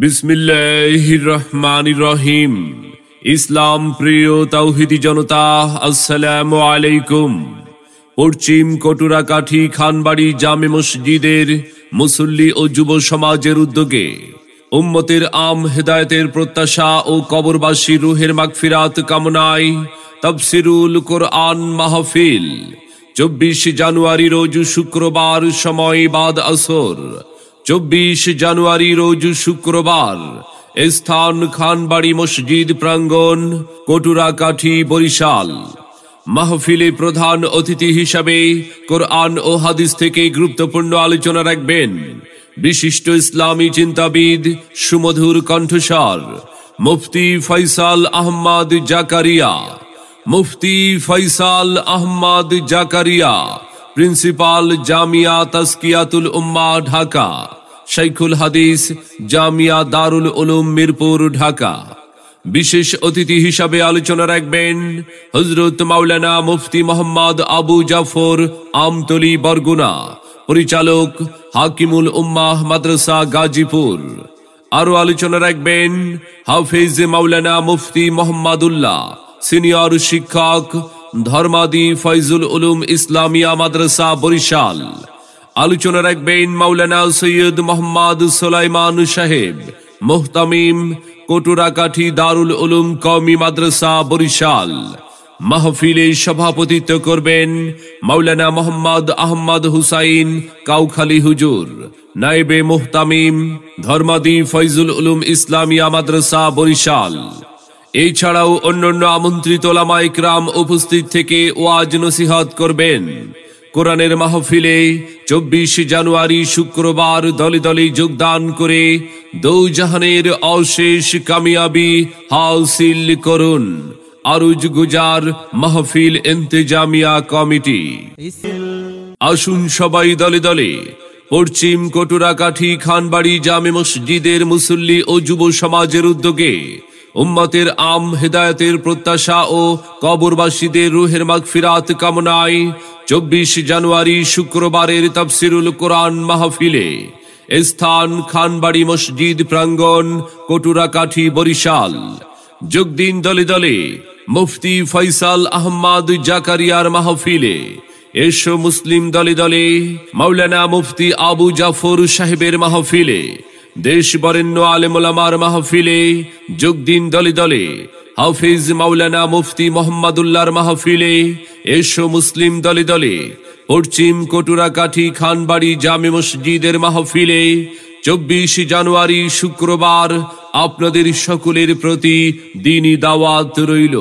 বিসমিল্লাহির রহমানির রহিম। ইসলাম প্রিয় তাওহীদি জনতা, আসসালামু আলাইকুম। পশ্চিম কটুরাকাঠি খানবাড়ি জামে মসজিদের মুসল্লি ও যুব সমাজের উদ্যোগে উম্মতের আম হেদায়েতের প্রত্যাশা ও কবরবাসী রুহের মাগফিরাত কামনায় তাফসিরুল কোরআন মাহফিল 24 জানুয়ারি রোজ শুক্রবার, সময় বাদ আসর। 24 জানুয়ারি রোজ শুক্রবার, স্থান খানবাড়ি মসজিদ প্রাঙ্গণ, কটুরাকাঠি, বরিশাল। মাহফিলে প্রধান অতিথি হিসাবে কোরআন ও হাদিস থেকে গুরুত্বপূর্ণ আলোচনা রাখবেন বিশিষ্ট ইসলামী চিন্তাবিদ, সুমধুর কণ্ঠস্বর মুফতি ফয়সাল আহমদ জাকারিয়া। মুফতি ফয়সাল আহমদ জাকারিয়া, প্রিন্সিপাল জামিয়া তাসকিয়াতুল উম্মাহ, ঢাকা। শাইখুল হাদিস, জামিয়া দারুল উলুম, মিরপুর, ঢাকা। বিশেষ অতিথি হিসাবে আলোচনা রাখবেন হযরত মাওলানা মুফতি মোহাম্মদ আবু জাফর, আমতলী, বরগুনা। পরিচালক হাকিমুল উম্মাহ মাদ্রাসা, গাজীপুর। আরো আলোচনা রাখবেন হাফেজ মাওলানা মুফতি মোহাম্মদুল্লাহ, সিনিয়র শিক্ষক, ধর্মাদি ফয়জুল উলুম ইসলামিয়া মাদ্রাসা, বরিশাল। আলোচনা রাখবেন মাওলানা সৈয়দ মোহাম্মদ সুলাইমান সাহেব, মুহতামিম, কটুরাকাঠি দারুল উলুম কওমি মাদ্রাসা, বরিশাল। মাহফিলে সভাপতিত্ব করবেন মাওলানা মোহাম্মদ আহমদ হুসাইন কাউখালী হুজুর, নায়েবে মুহতামিম, ধর্মাদি ফয়জুল উলুম ইসলামিয়া মাদ্রাসা, বরিশাল। এছাড়াও অন্যান্য আমন্ত্রিত ওলামায়ে কিরাম উপস্থিত থেকে ওয়াজ নসিহত করবেন। কোরআনের মাহফিলে 24 জানুয়ারি শুক্রবার দলে দলে যোগদান করে দৌজাহানের অশেষ কামিয়াবি হাসিল করুন। আরজ গুজার মাহফিল ইন্তেজামিয়া কমিটি। আসুন সবাই দলে দলে পশ্চিম কটুরাকাঠি খানবাড়ি জামে মসজিদের মুসল্লি ও যুব সমাজের উদ্যোগে উম্মতের আম হেদায়েতের প্রত্যাশা ও কবরবাসীদের রুহের মাগফিরাত কামনায় 24 জানুয়ারি শুক্রবারের তাফসিরুল কোরআন মাহফিলে স্থান খানবাড়ি মসজিদ প্রাঙ্গণ, কটুরাকাঠি, বরিশাল। যোগ দিন দলে দলে মুফতি ফয়সাল আহমদ জাকারিয়ার মাহফিলে। এসো মুসলিম দলে দলে মাওলানা মুফতি আবু জাফর সাহেবের মাহফিলে। দেশ বরেণ্য আলেম ওলামার মাহফিলে যোগ দিন দলে দলে হাফিজ মাওলানা মুফতি মোহাম্মদুল্লাহর মাহফিলে। এসো মুসলিম দলে দলে পশ্চিম কটুরাকাঠি খানবাড়ি জামে মসজিদের মাহফিলে। 24 জানুয়ারি শুক্রবার আপনাদের সকলের প্রতি দ্বীনি দাওয়াত রইল।